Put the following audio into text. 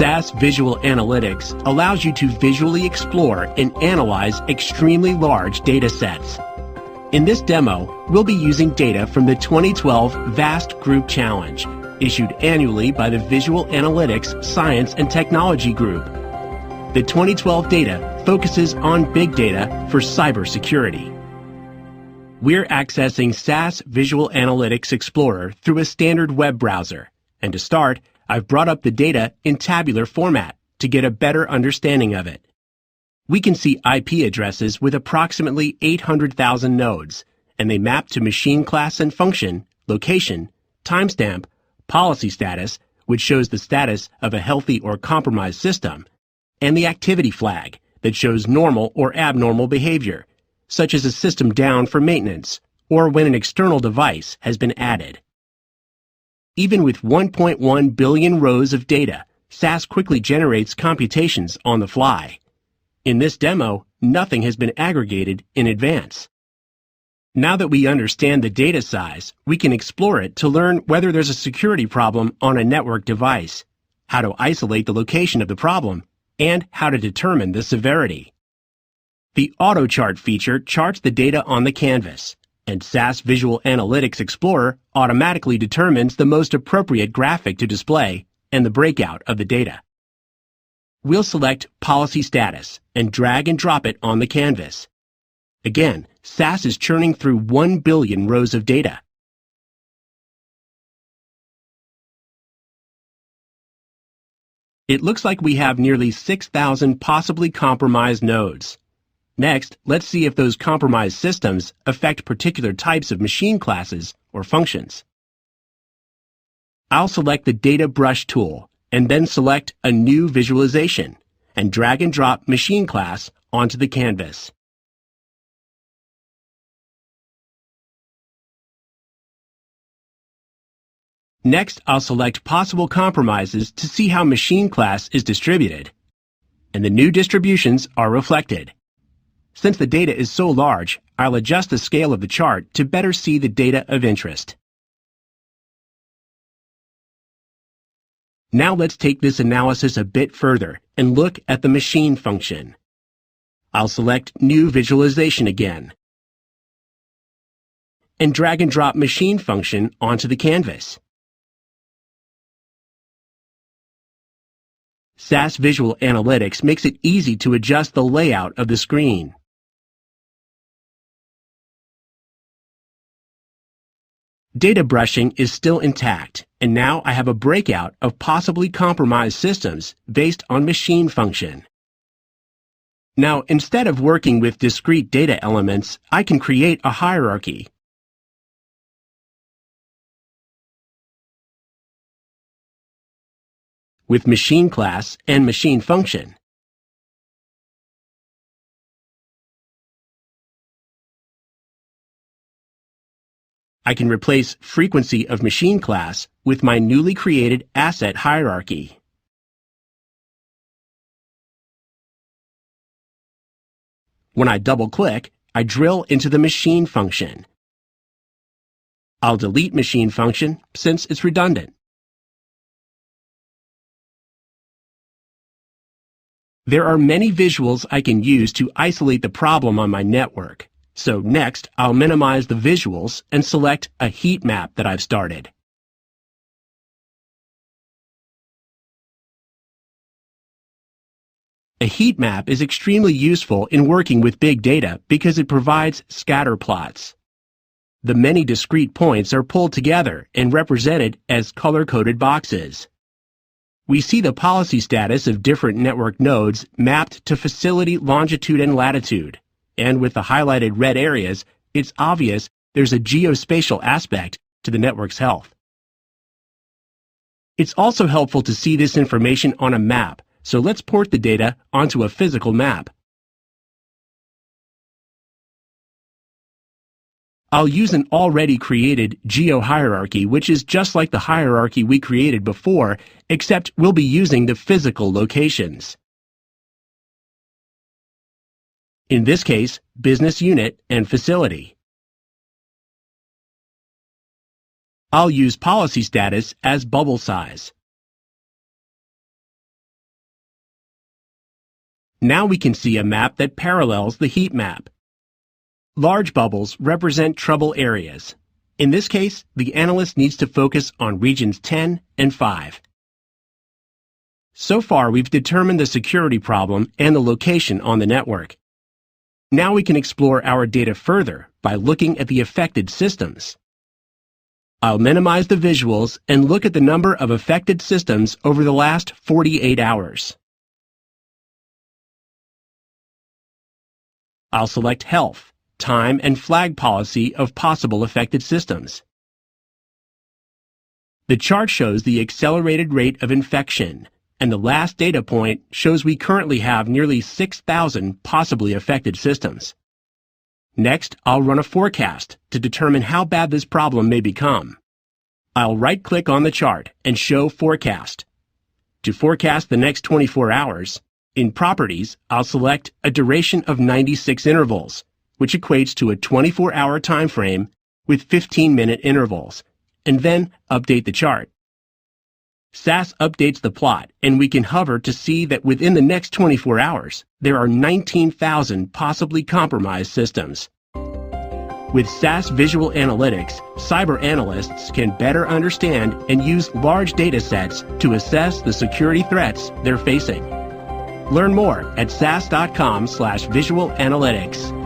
SAS Visual Analytics allows you to visually explore and analyze extremely large data sets. In this demo, we'll be using data from the 2012 VAST Group Challenge, issued annually by the Visual Analytics Science and Technology Group. The 2012 data focuses on big data for cybersecurity. We're accessing SAS Visual Analytics Explorer through a standard web browser. And to start, I've brought up the data in tabular format to get a better understanding of it. We can see IP addresses with approximately 800,000 nodes, and they map to machine class and function, location, timestamp, policy status, which shows the status of a healthy or compromised system, and the activity flag that shows normal or abnormal behavior, such as a system down for maintenance or when an external device has been added. Even with 1.1 billion rows of data, SAS quickly generates computations on the fly. In this demo, nothing has been aggregated in advance. Now that we understand the data size, we can explore it to learn whether there's a security problem on a network device, how to isolate the location of the problem, and how to determine the severity. The Auto Chart feature charts the data on the canvas, and SAS Visual Analytics Explorer automatically determines the most appropriate graphic to display and the breakout of the data. We'll select Policy Status and drag and drop it on the canvas. Again, SAS is churning through 1 billion rows of data. It looks like we have nearly 6,000 possibly compromised nodes. Next, let's see if those compromised systems affect particular types of machine classes or functions. I'll select the Data Brush tool and then select a new visualization and drag and drop machine class onto the canvas. Next, I'll select possible compromises to see how machine class is distributed, and the new distributions are reflected. Since the data is so large, I'll adjust the scale of the chart to better see the data of interest. Now let's take this analysis a bit further and look at the machine function. I'll select New Visualization again and drag and drop machine function onto the canvas. SAS Visual Analytics makes it easy to adjust the layout of the screen. Data brushing is still intact, and now I have a breakout of possibly compromised systems based on machine function. Now, instead of working with discrete data elements, I can create a hierarchy. With machine class and machine function. I can replace frequency of machine class with my newly created asset hierarchy. When I double-click, I drill into the machine function. I'll delete machine function since it's redundant. There are many visuals I can use to isolate the problem on my network. So next, I'll minimize the visuals and select a heat map that I've started. A heat map is extremely useful in working with big data because it provides scatter plots. The many discrete points are pulled together and represented as color-coded boxes. We see the policy status of different network nodes mapped to facility longitude and latitude. And with the highlighted red areas, it's obvious there's a geospatial aspect to the network's health. It's also helpful to see this information on a map, so let's port the data onto a physical map. I'll use an already created geo-hierarchy, which is just like the hierarchy we created before, except we'll be using the physical locations. In this case, business unit and facility. I'll use policy status as bubble size. Now we can see a map that parallels the heat map. Large bubbles represent trouble areas. In this case, the analyst needs to focus on regions 10 and 5. So far, we've determined the security problem and the location on the network. Now we can explore our data further by looking at the affected systems. I'll minimize the visuals and look at the number of affected systems over the last 48 hours. I'll select Health, Time, and Flag Policy of possible affected systems. The chart shows the accelerated rate of infection, and the last data point shows we currently have nearly 6,000 possibly affected systems. Next, I'll run a forecast to determine how bad this problem may become. I'll right-click on the chart and show Forecast. To forecast the next 24 hours, in Properties, I'll select a duration of 96 intervals, which equates to a 24-hour time frame with 15-minute intervals, and then update the chart. SAS updates the plot, and we can hover to see that within the next 24 hours, there are 19,000 possibly compromised systems. With SAS Visual Analytics, cyber analysts can better understand and use large data sets to assess the security threats they're facing. Learn more at sas.com/visualanalytics.